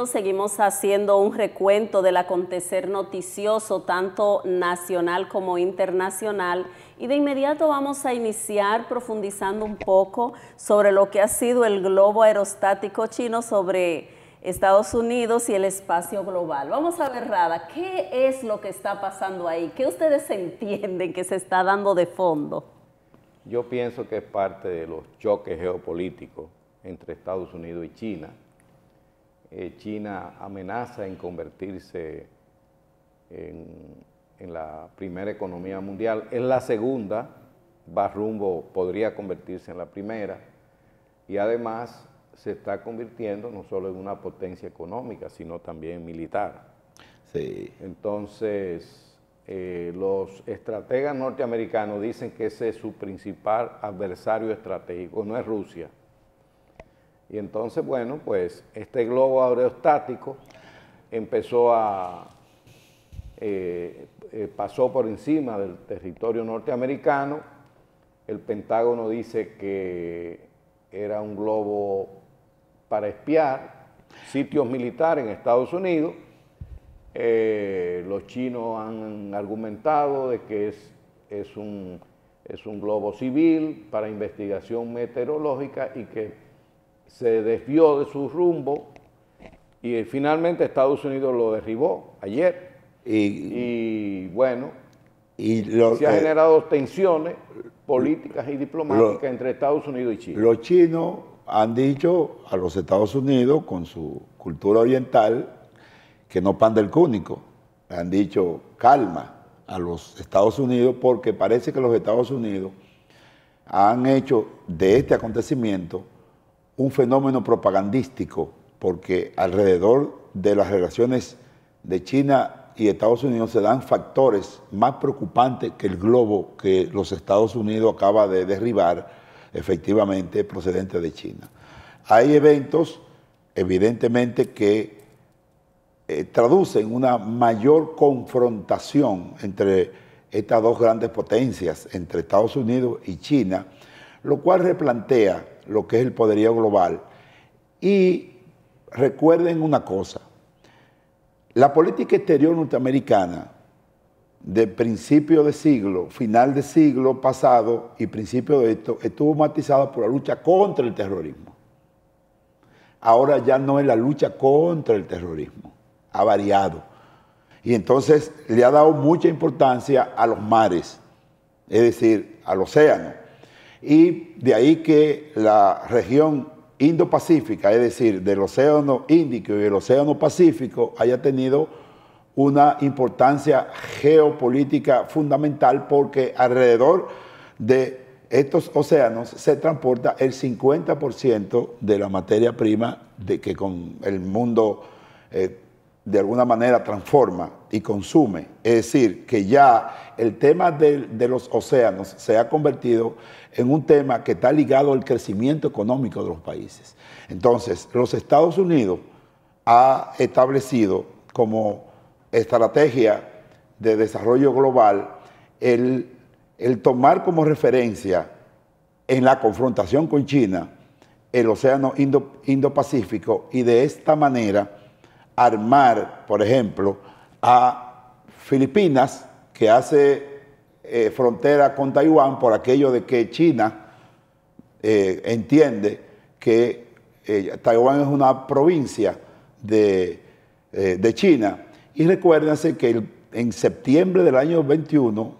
Seguimos haciendo un recuento del acontecer noticioso, tanto nacional como internacional, y de inmediato vamos a iniciar profundizando un poco sobre lo que ha sido el globo aerostático chino sobre Estados Unidos y el espacio global. Vamos a ver, Rada, ¿qué es lo que está pasando ahí? ¿Qué ustedes entienden que se está dando de fondo? Yo pienso que es parte de los choques geopolíticos entre Estados Unidos y China. China amenaza en convertirse en la primera economía mundial. Es la segunda, va rumbo, podría convertirse en la primera, y además se está convirtiendo no solo en una potencia económica, sino también militar. Sí. Entonces, los estrategas norteamericanos dicen que ese es su principal adversario estratégico, no es Rusia. Y entonces, bueno, pues este globo aerostático empezó pasó por encima del territorio norteamericano. El Pentágono dice que era un globo para espiar sitios militares en Estados Unidos. Los chinos han argumentado de que es un globo civil para investigación meteorológica y que se desvió de su rumbo y finalmente Estados Unidos lo derribó ayer. Y bueno, se han generado tensiones políticas y diplomáticas entre Estados Unidos y China. Los chinos han dicho a los Estados Unidos, con su cultura oriental, que no panda el cúnico. Han dicho calma a los Estados Unidos porque parece que los Estados Unidos han hecho de este acontecimiento un fenómeno propagandístico, porque alrededor de las relaciones de China y Estados Unidos se dan factores más preocupantes que el globo que los Estados Unidos acaba de derribar, efectivamente procedente de China. Hay eventos, evidentemente, que traducen una mayor confrontación entre estas dos grandes potencias, entre Estados Unidos y China, lo cual replantea lo que es el poderío global. Y recuerden una cosa, la política exterior norteamericana de principio de siglo, final de siglo pasado y principio de esto, estuvo matizada por la lucha contra el terrorismo. Ahora ya no es la lucha contra el terrorismo, ha variado. Y entonces le ha dado mucha importancia a los mares, es decir, al océano. Y de ahí que la región Indo-Pacífica, es decir, del Océano Índico y el Océano Pacífico, haya tenido una importancia geopolítica fundamental porque alrededor de estos océanos se transporta el 50% de la materia prima que con el mundo de alguna manera transforma y consume. Es decir, que ya el tema de los océanos se ha convertido en un tema que está ligado al crecimiento económico de los países. Entonces, los Estados Unidos ha establecido como estrategia de desarrollo global el tomar como referencia en la confrontación con China el océano Indo-Pacífico y de esta manera armar, por ejemplo, a Filipinas, que hace frontera con Taiwán, por aquello de que China entiende que Taiwán es una provincia de China. Y recuérdense que en septiembre del año 21,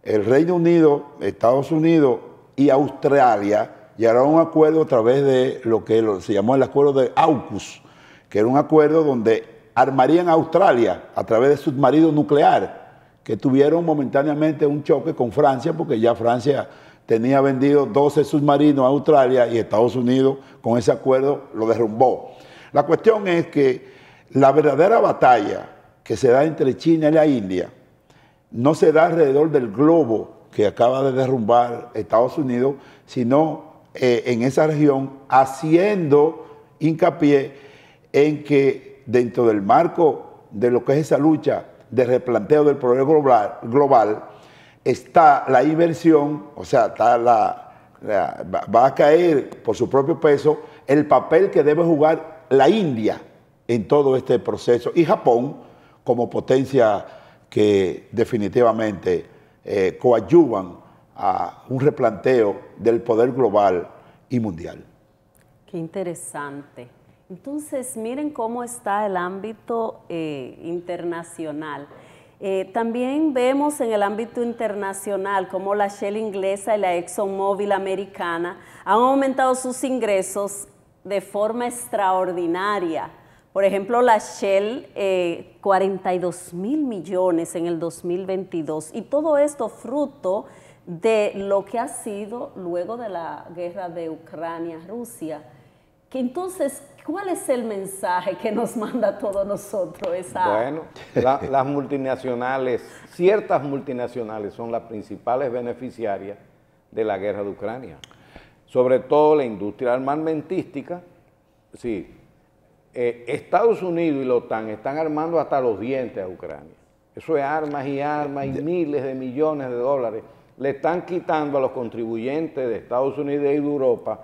el Reino Unido, Estados Unidos y Australia llegaron a un acuerdo a través de lo que se llamó el acuerdo de AUKUS, que era un acuerdo donde armarían a Australia a través de submarino nuclear, que tuvieron momentáneamente un choque con Francia, porque ya Francia tenía vendido 12 submarinos a Australia y Estados Unidos con ese acuerdo lo derrumbó. La cuestión es que la verdadera batalla que se da entre China y la India no se da alrededor del globo que acaba de derrumbar Estados Unidos, sino en esa región, haciendo hincapié en que dentro del marco de lo que es esa lucha de replanteo del problema global está la inversión, o sea, está va a caer por su propio peso el papel que debe jugar la India en todo este proceso. Y Japón, como potencia que definitivamente coadyuvan a un replanteo del poder global y mundial. Qué interesante. Entonces, miren cómo está el ámbito internacional. También vemos en el ámbito internacional cómo la Shell inglesa y la ExxonMobil americana han aumentado sus ingresos de forma extraordinaria. Por ejemplo, la Shell, 42.000 millones en el 2022. Y todo esto fruto de lo que ha sido luego de la guerra de Ucrania-Rusia. Que entonces, ¿cuál es el mensaje que nos manda a todos nosotros? Bueno, las multinacionales, ciertas multinacionales son las principales beneficiarias de la guerra de Ucrania. Sobre todo la industria armamentística, sí. Estados Unidos y la OTAN están armando hasta los dientes a Ucrania. Eso es armas y armas y miles de millones de dólares. Le están quitando a los contribuyentes de Estados Unidos y de Europa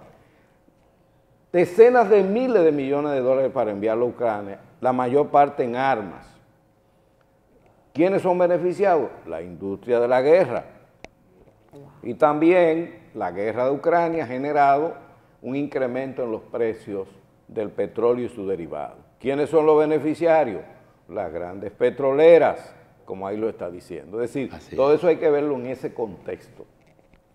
decenas de miles de millones de dólares para enviarlo a Ucrania, la mayor parte en armas. ¿Quiénes son beneficiados? La industria de la guerra. Y también la guerra de Ucrania ha generado un incremento en los precios del petróleo y sus derivados. ¿Quiénes son los beneficiarios? Las grandes petroleras, como ahí lo está diciendo. Es decir, todo eso hay que verlo en ese contexto.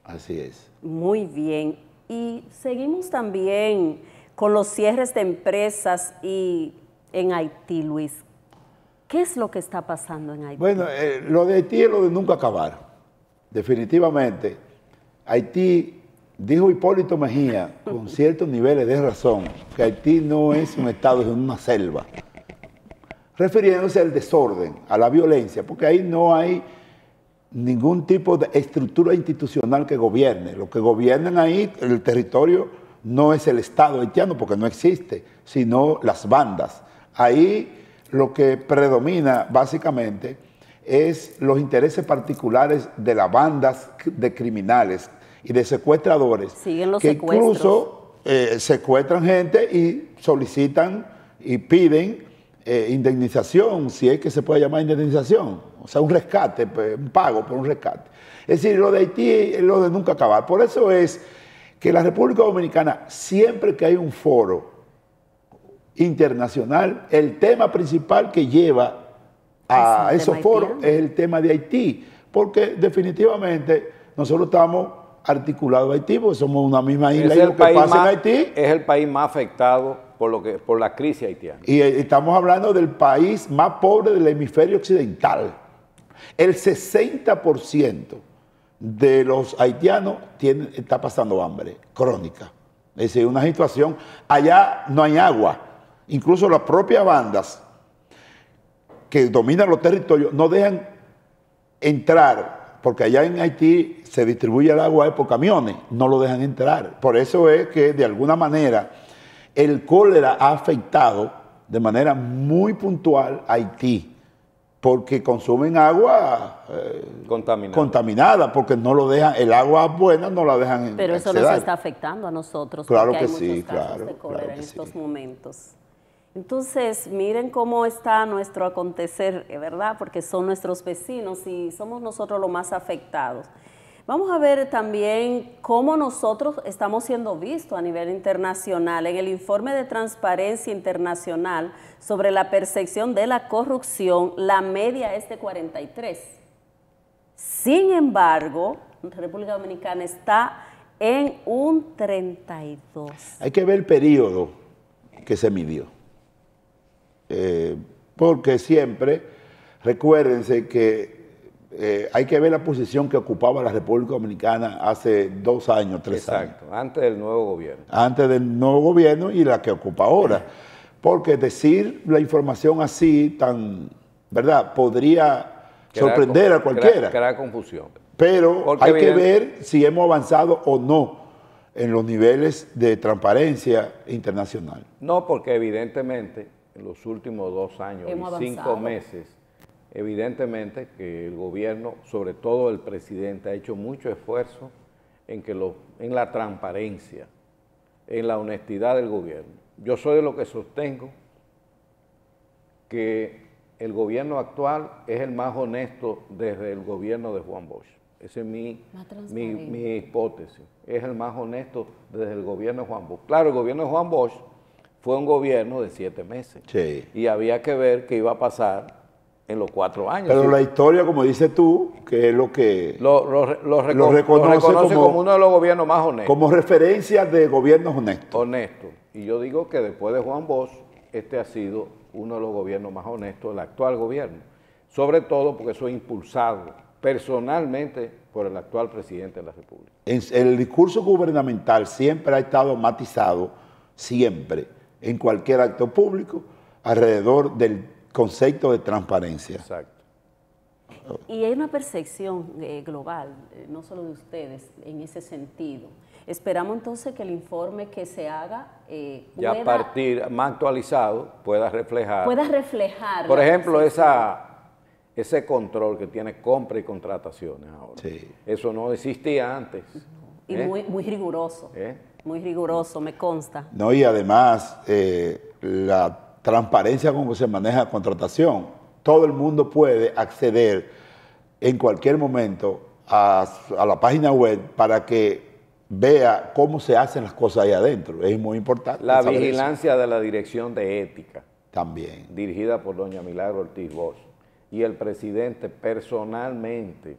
Así es. Muy bien. Y seguimos también con los cierres de empresas y en Haití, Luis. ¿Qué es lo que está pasando en Haití? Bueno, lo de Haití es lo de nunca acabar. Definitivamente, Haití, dijo Hipólito Mejía, con ciertos niveles de razón, que Haití no es un estado, es una selva. Refiriéndose al desorden, a la violencia, porque ahí no hay ningún tipo de estructura institucional que gobierne. Lo que gobiernan ahí, el territorio, no es el Estado haitiano, porque no existe, sino las bandas. Ahí lo que predomina, básicamente, es los intereses particulares de las bandas de criminales y de secuestradores. Siguen los que secuestros. Incluso secuestran gente y solicitan y piden indemnización, si es que se puede llamar indemnización, o sea, un rescate, un pago por un rescate. Es decir, lo de Haití es lo de nunca acabar. Por eso es que la República Dominicana, siempre que hay un foro internacional, el tema principal que lleva a esos foros es el tema de Haití, porque definitivamente nosotros estamos articulados a Haití, porque somos una misma isla y lo que pasa en Haití es el país más afectado por la crisis haitiana. Y estamos hablando del país más pobre del hemisferio occidental. El 60% de los haitianos está pasando hambre crónica. Es decir, una situación, allá no hay agua. Incluso las propias bandas que dominan los territorios no dejan entrar, porque allá en Haití se distribuye el agua por camiones, no lo dejan entrar. Por eso es que de alguna manera el cólera ha afectado de manera muy puntual a Haití, porque consumen agua contaminada, porque no lo dejan, el agua buena no la dejan Pero eso nos está afectando a nosotros, claro porque que hay muchos casos de cólera en estos momentos. Entonces, miren cómo está nuestro acontecer, ¿verdad? Porque son nuestros vecinos y somos nosotros los más afectados. Vamos a ver también cómo nosotros estamos siendo vistos a nivel internacional. En el informe de Transparencia Internacional sobre la percepción de la corrupción, la media es de 43. Sin embargo, República Dominicana está en un 32. Hay que ver el periodo que se midió. Porque siempre, recuérdense que hay que ver la posición que ocupaba la República Dominicana hace 2 años, 3 años. Exacto, antes del nuevo gobierno. Antes del nuevo gobierno y la que ocupa ahora. Porque decir la información así, tan, ¿verdad?, podría sorprender a cualquiera. Crear confusión. Pero porque hay que ver si hemos avanzado o no en los niveles de transparencia internacional. No, porque evidentemente en los últimos 2 años y 5 meses, evidentemente que el gobierno, sobre todo el presidente, ha hecho mucho esfuerzo en la transparencia, en la honestidad del gobierno. Yo soy de lo que sostengo que el gobierno actual es el más honesto desde el gobierno de Juan Bosch. Esa es mi hipótesis. Es el más honesto desde el gobierno de Juan Bosch. Claro, el gobierno de Juan Bosch fue un gobierno de 7 meses. Sí. Y había que ver qué iba a pasar en los 4 años. Pero la historia, como dices tú, que es lo que lo reconoce como uno de los gobiernos más honestos. Como referencia de gobiernos honestos. Honesto. Y yo digo que después de Juan Bosch, este ha sido uno de los gobiernos más honestos del actual gobierno. Sobre todo porque eso es impulsado personalmente por el actual presidente de la República. El discurso gubernamental siempre ha estado matizado, siempre, en cualquier acto público, alrededor del concepto de transparencia. Exacto. Y hay una percepción global, no solo de ustedes, en ese sentido. Esperamos entonces que el informe que se haga ya a partir más actualizado pueda reflejar. Por ejemplo, ese control que tiene compra y contrataciones ahora. Sí. Eso no existía antes. Y muy riguroso. Muy riguroso, me consta. No, y además, la transparencia con que se maneja la contratación. Todo el mundo puede acceder en cualquier momento a la página web para que vea cómo se hacen las cosas ahí adentro. Es muy importante. La vigilancia de la Dirección de Ética. También. Dirigida por doña Milagro Ortiz Bosch. Y el presidente personalmente,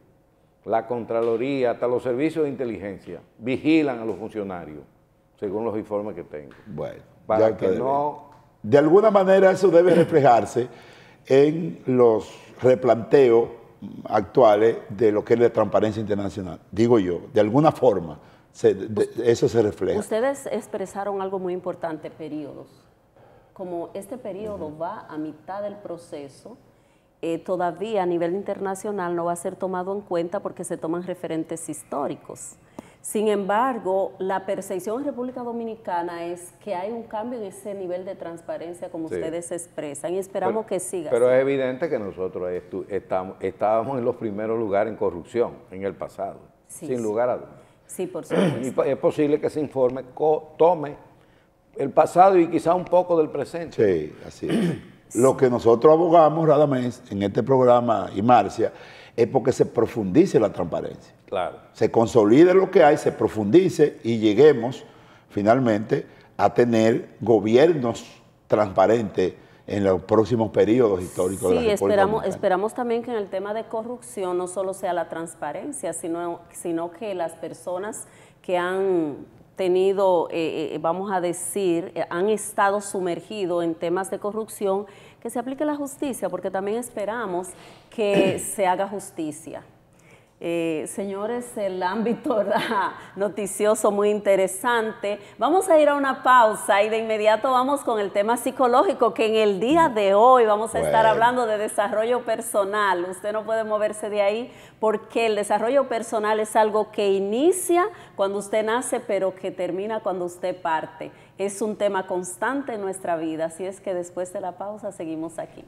la Contraloría, hasta los servicios de inteligencia, vigilan a los funcionarios, según los informes que tengo. Bueno, para que no... De alguna manera eso debe reflejarse en los replanteos actuales de lo que es la transparencia internacional. Digo yo, de alguna forma, eso se refleja. Ustedes expresaron algo muy importante, periodos. Como este periodo va a mitad del proceso, todavía a nivel internacional no va a ser tomado en cuenta porque se toman referentes históricos. Sin embargo, la percepción en República Dominicana es que hay un cambio en ese nivel de transparencia como ustedes expresan y esperamos que siga. Pero es evidente que nosotros estábamos en los primeros lugares en corrupción en el pasado, sin lugar a dudas. Sí, por supuesto. Y es posible que ese informe tome el pasado y quizá un poco del presente. Sí, así es. Lo que nosotros abogamos, Radamés, en este programa y Marcia, es porque se profundice la transparencia. Claro. Se consolide lo que hay, se profundice y lleguemos finalmente a tener gobiernos transparentes en los próximos periodos históricos de la República Dominicana. Esperamos también que en el tema de corrupción no solo sea la transparencia, sino que las personas que han tenido, vamos a decir, han estado sumergidos en temas de corrupción, que se aplique la justicia, porque también esperamos que se haga justicia. Señores, el ámbito noticioso muy interesante. Vamos a ir a una pausa y de inmediato vamos con el tema psicológico, que en el día de hoy vamos a estar hablando de desarrollo personal. Usted no puede moverse de ahí porque el desarrollo personal es algo que inicia cuando usted nace, pero que termina cuando usted parte. Es un tema constante en nuestra vida, así es que después de la pausa seguimos aquí.